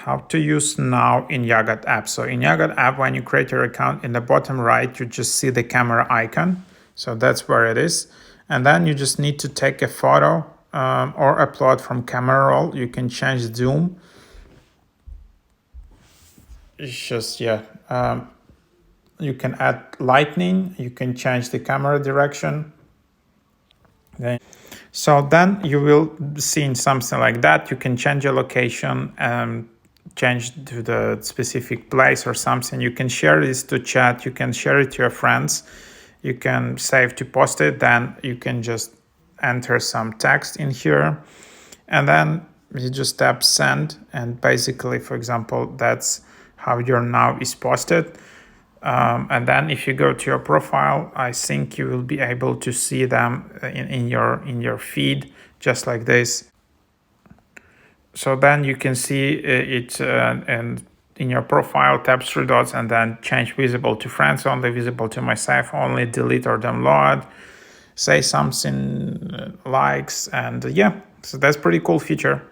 how to use now in Jagat app. So in Jagat app, when you create your account, in the bottom right, you just see the camera icon. So that's where it is. And then you just need to take a photo or upload from camera roll. You can change zoom. It's just, yeah. You can add lightning. You can change the camera direction. So then you will see something like that. You can change your location and change to the specific place or something. You can share this to chat. You can share it to your friends. You can save to post it. Then you can just enter some text in here. And then you just tap send. And basically, for example, that's how your now is posted. And then if you go to your profile, I think you will be able to see them in your feed, just like this. So then you can see it and in your profile, tap three dots and then change visible to friends only, visible to myself only, delete or download, say something likes, and yeah, so that's pretty cool feature.